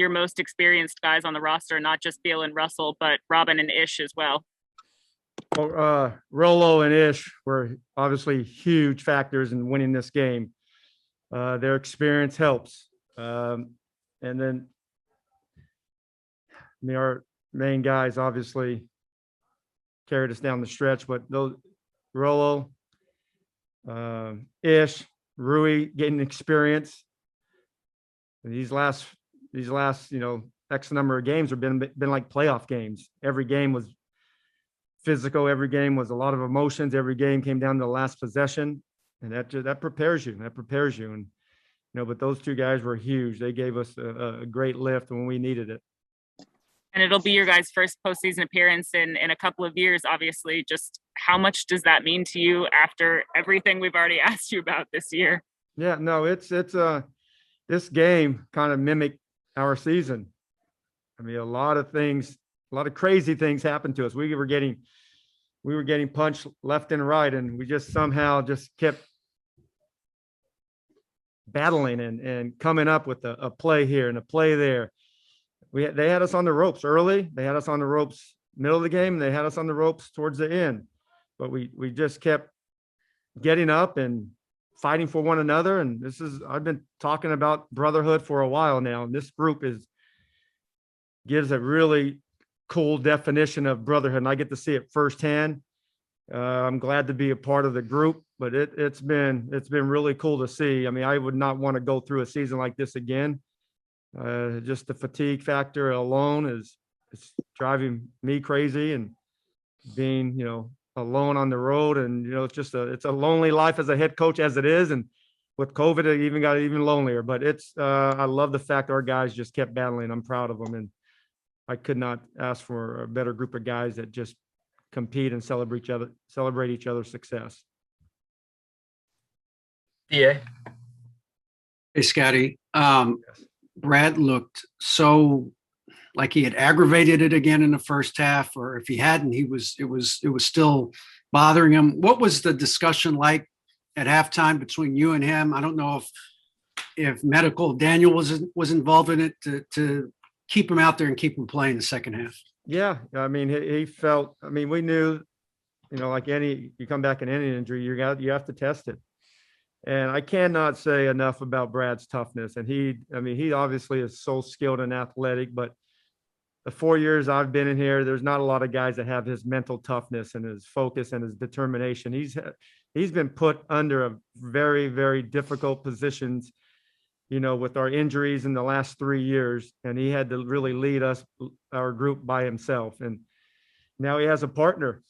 your most experienced guys on the roster, not just Beal and Russell, but Robin and Ish as well. Well, Rolo and Ish were obviously huge factors in winning this game. Their experience helps. And then, our main guys obviously carried us down the stretch, but those Rolo, Ish, Rui getting experience. And these last, X number of games have been like playoff games. Every game was physical. Every game was a lot of emotions. Every game came down to the last possession, and that prepares you. And but those two guys were huge. They gave us a great lift when we needed it. And it'll be your guys' first postseason appearance in a couple of years, obviously. Just how much does that mean to you after everything we've already asked you about this year? Yeah, no, it's this game kind of mimicked our season. I mean, a lot of crazy things happened to us. We were getting punched left and right, and we just somehow just kept battling and coming up with a play here and a play there. They had us on the ropes early. They had us on the ropes middle of the game. And they had us on the ropes towards the end, but we just kept getting up and fighting for one another. And I've been talking about brotherhood for a while now, and this group gives a really cool definition of brotherhood, and I get to see it firsthand. I'm glad to be a part of the group, but it's been really cool to see. I mean, I would not want to go through a season like this again. Just the fatigue factor alone is driving me crazy, and being alone on the road, and it's a lonely life as a head coach as it is, and with COVID it even got even lonelier. But I love the fact our guys just kept battling. I'm proud of them, and I could not ask for a better group of guys that just compete and celebrate each other's success. Yeah. Hey, Scotty. Brad looked so like he had aggravated it again in the first half, or if he hadn't, it was still bothering him. What was the discussion like at halftime between you and him? I don't know if medical Daniel was involved in it to keep him out there and keep him playing the second half. Yeah, I mean, he felt. I mean, we knew, like you come back in any injury, you have to test it. And I cannot say enough about Brad's toughness. And he obviously is so skilled and athletic, but the 4 years I've been in here, there's not a lot of guys that have his mental toughness and his focus and his determination. He's been put under a very, very difficult positions, with our injuries in the last 3 years, and he had to really lead our group by himself. And now he has a partner,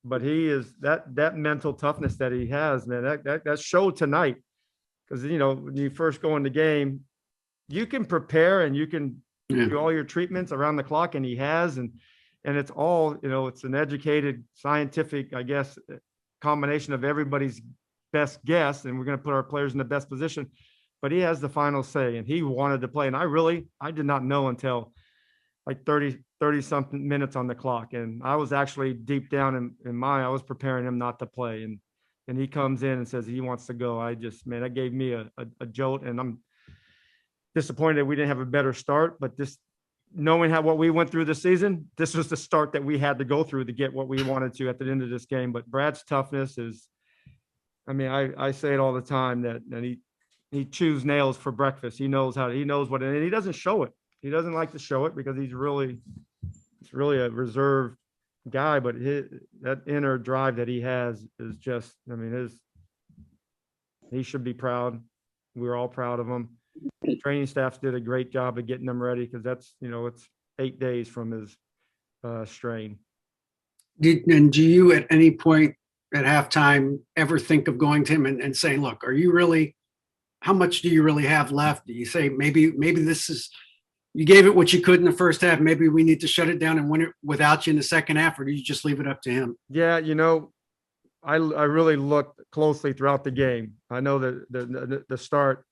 but he is that mental toughness that he has, man, that showed tonight. Because, when you first go in the game, you can prepare and you can do all your treatments around the clock, and he has, and it's all, it's an educated, scientific, I guess, combination of everybody's best guess, and we're going to put our players in the best position. But he has the final say, and he wanted to play. And I did not know until like 30 something minutes on the clock. And I was actually deep down I was preparing him not to play. And he comes in and says he wants to go. That gave me a jolt, and I'm disappointed that we didn't have a better start, but just knowing what we went through this season, this was the start that we had to go through to get what we wanted to at the end of this game. But Brad's toughness is, I say it all the time that he chews nails for breakfast. He knows what, and he doesn't show it. He doesn't like to show it because he's really a reserved guy, but that inner drive that he has is just, he should be proud. We're all proud of him. The training staff did a great job of getting him ready, because that's, it's 8 days from his strain. Do you at any point at halftime ever think of going to him and saying, look, how much do you really have left? Do you say, maybe this is, you gave it what you could in the first half, maybe we need to shut it down and win it without you in the second half, or do you just leave it up to him? Yeah, I really looked closely throughout the game. I know that the start,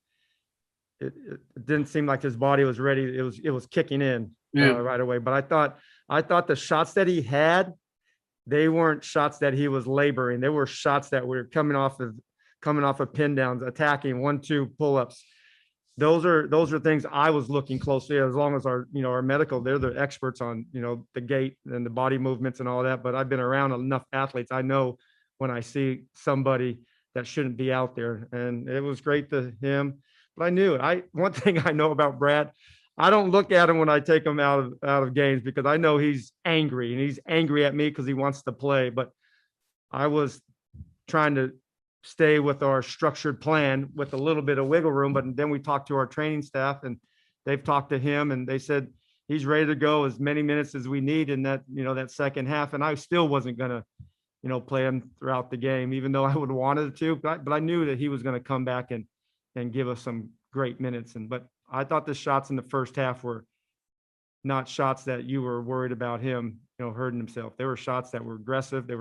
it didn't seem like his body was ready. It was kicking in right away. But I thought the shots that he had, they weren't shots that he was laboring. They were shots that were coming off of pin downs, attacking 1-2 pull-ups. those are things I was looking closely at, as long as our medical, they're the experts on, the gait and the body movements and all that. But I've been around enough athletes. I know when I see somebody that shouldn't be out there, and it was great to him. But I knew it. One thing I know about Brad, I don't look at him when I take him out of games, because I know he's angry, and he's angry at me because he wants to play. But I was trying to stay with our structured plan with a little bit of wiggle room. But then we talked to our training staff, and they've talked to him, and they said he's ready to go as many minutes as we need in that second half. And I still wasn't going to, play him throughout the game, even though I would have wanted to, but I knew that he was going to come back and give us some great minutes. But I thought the shots in the first half were not shots that you were worried about him, hurting himself. They were shots that were aggressive. They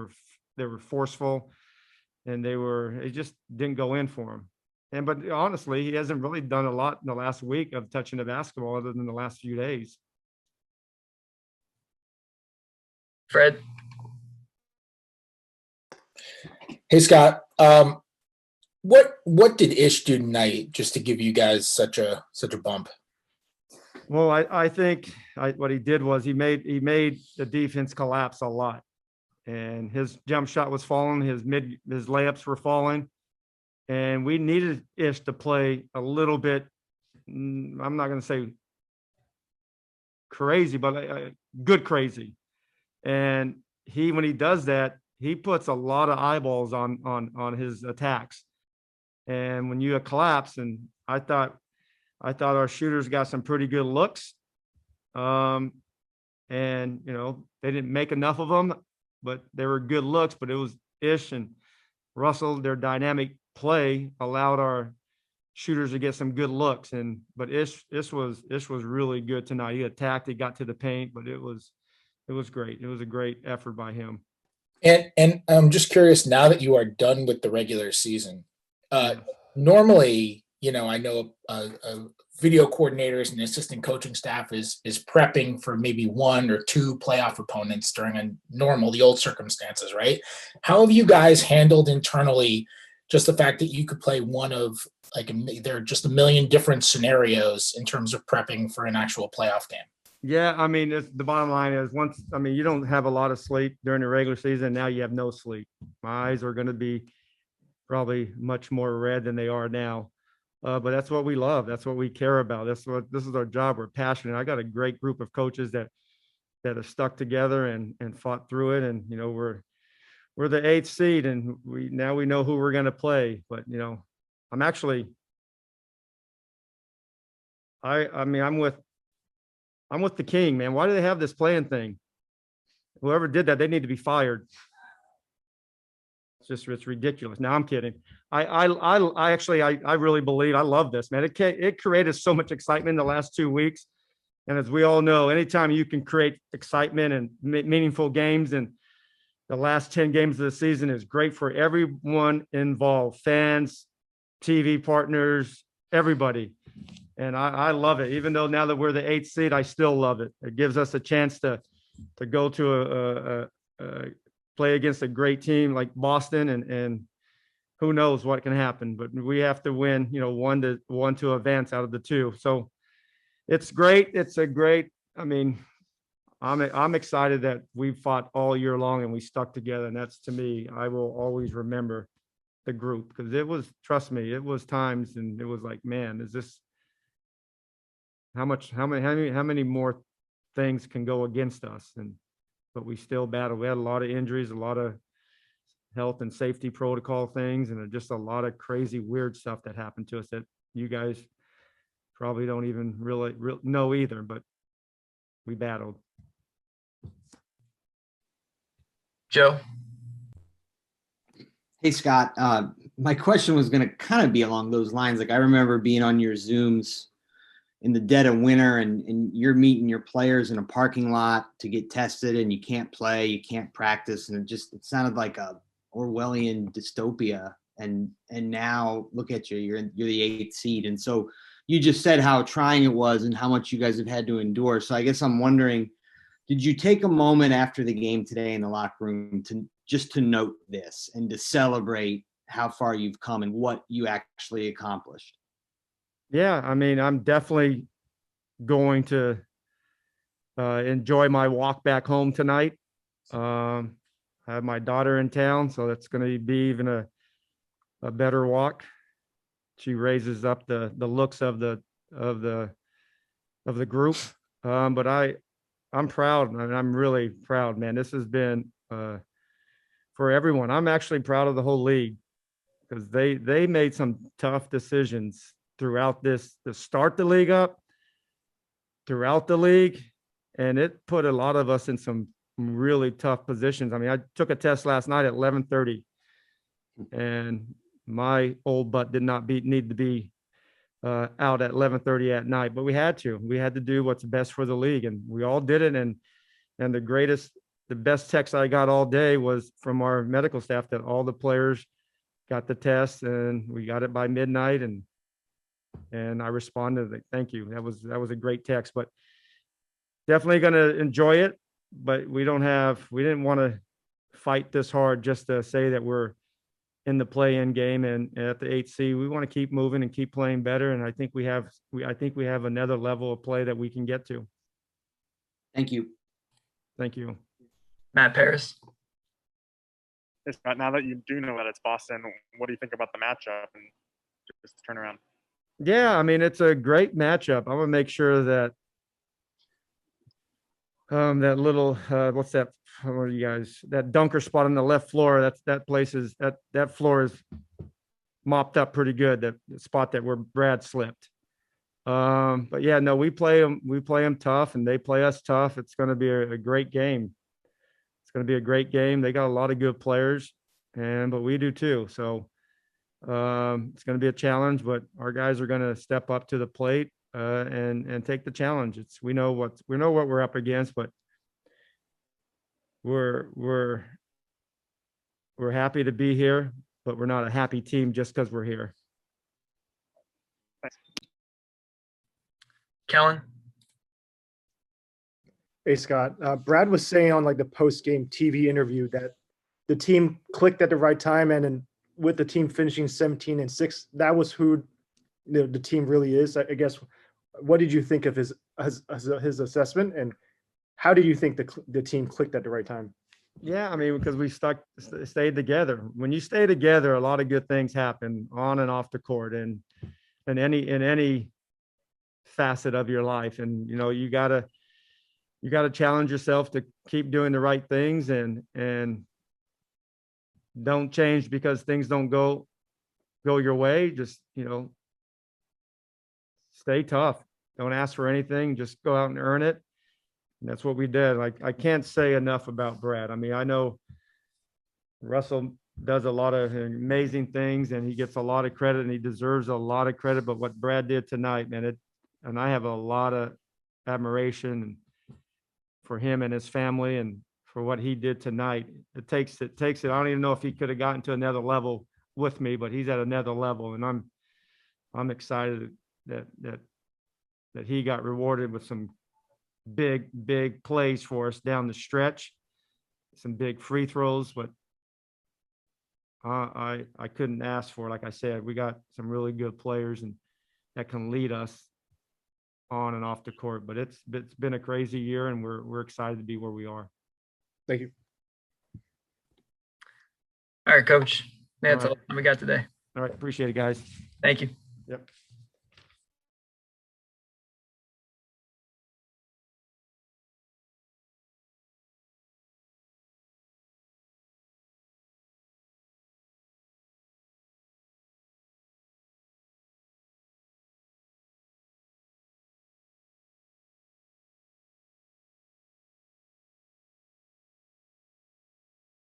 were forceful, and it just didn't go in for him. But honestly, he hasn't really done a lot in the last week of touching the basketball, other than the last few days. Fred. Hey, Scott. What did Ish do tonight just to give you guys such a bump? Well, I think what he did was he made the defense collapse a lot, and his jump shot was falling, his layups were falling, and we needed Ish to play a little bit. I'm not going to say crazy, but good crazy. And when he does that, he puts a lot of eyeballs on his attacks. And when you collapse, and I thought our shooters got some pretty good looks. And, they didn't make enough of them, but they were good looks. But it was Ish and Russell, their dynamic play allowed our shooters to get some good looks. But Ish was really good tonight. He attacked, he got to the paint, but it was great. It was a great effort by him. And I'm just curious, now that you are done with the regular season, normally, I know video coordinators and assistant coaching staff is prepping for maybe one or two playoff opponents during the old circumstances, right? How have you guys handled internally just the fact that you could play one of, there are just a million different scenarios in terms of prepping for an actual playoff game? Yeah, the bottom line is you don't have a lot of sleep during the regular season. Now you have no sleep. My eyes are going to be probably much more red than they are now. But that's what we love. That's what we care about. This is our job. We're passionate. I got a great group of coaches that have stuck together and fought through it. And, we're the 8th seed, and we know who we're going to play. But, I'm with the king, man. Why do they have this playing thing? Whoever did that, they need to be fired. It's ridiculous. Now I'm kidding. I really believe, I love this, man. It created so much excitement in the last 2 weeks. And as we all know, anytime you can create excitement and meaningful games, and the last 10 games of the season is great for everyone involved, fans, TV partners, everybody. And I love it. Even though now that we're the 8th seed, I still love it. It gives us a chance to go to play against a great team like Boston, and who knows what can happen. But we have to win, one to advance out of the two. So it's great. I'm excited that we fought all year long and we stuck together. And that's, to me, I will always remember the group, because trust me, it was times, and it was like, man, is this, how many more things can go against us? But we still battled. We had a lot of injuries, a lot of health and safety protocol things, and just a lot of crazy, weird stuff that happened to us that you guys probably don't even really know either, but we battled. Joe. Hey, Scott. My question was going to kind of be along those lines. I remember being on your Zooms in the dead of winter, and you're meeting your players in a parking lot to get tested, and you can't play, you can't practice. And it sounded like a Orwellian dystopia. And now look at you, you're the 8th seed. And so you just said how trying it was and how much you guys have had to endure. So I guess I'm wondering, did you take a moment after the game today in the locker room to note this and to celebrate how far you've come and what you actually accomplished? Yeah, I mean, I'm definitely going to enjoy my walk back home tonight. I have my daughter in town, so that's going to be even a better walk. She raises up the looks of the group. But I'm proud, and I'm really proud, man. This has been for everyone. I'm actually proud of the whole league because they made some tough decisions throughout this to start the league up, throughout the league, and it put a lot of us in some really tough positions. I mean, I took a test last night at 11:30, and my old butt did not need to be out at 11:30 at night, but we had to. We had to do what's best for the league, and we all did it. And the best text I got all day was from our medical staff that all the players got the test, and we got it by midnight. And I responded like, "Thank you." That was a great text, but definitely going to enjoy it. But we didn't want to fight this hard just to say that we're in the play-in game and at the 8C. We want to keep moving and keep playing better. And I think we have another level of play that we can get to. Thank you. Thank you. Matt Paris. Hey, Scott, now that you do know that it's Boston, what do you think about the matchup and just the turnaround? Yeah, I mean, it's a great matchup. I'm gonna make sure that that little what's that? What are you guys? That dunker spot on the left floor. That place is that floor is mopped up pretty good. That spot that where Brad slipped. But yeah, no, we play them tough, and they play us tough. It's going to be a great game. It's going to be a great game. They got a lot of good players, but we do too. So it's going to be a challenge, but our guys are going to step up to the plate and take the challenge. We know what we're up against, but we're happy to be here, but we're not a happy team just because we're here. Kellen. Hey, Scott. Brad was saying on like the post-game TV interview that the team clicked at the right time, and then with the team finishing 17-6, that was who the team really is. I guess. What did you think of his assessment, and how do you think the team clicked at the right time? Yeah, I mean, because we stayed together. When you stay together, a lot of good things happen on and off the court, and in any facet of your life. And you gotta challenge yourself to keep doing the right things and don't change because things don't go your way. Just stay tough. Don't ask for anything. Just go out and earn it. And that's what we did. Like, I can't say enough about Brad. I mean, I know Russell does a lot of amazing things, and he gets a lot of credit, and he deserves a lot of credit. But what Brad did tonight, man, and I have a lot of admiration for him and his family, and for what he did tonight. It takes it. I don't even know if he could have gotten to another level with me, but he's at another level, and I'm excited that he got rewarded with some big plays for us down the stretch, some big free throws. But I couldn't ask for, like I said, we got some really good players and that can lead us on and off the court. But it's been a crazy year, and we're excited to be where we are. Thank you. All right, Coach. That's All all we got today. All right, appreciate it, guys. Thank you. Yep.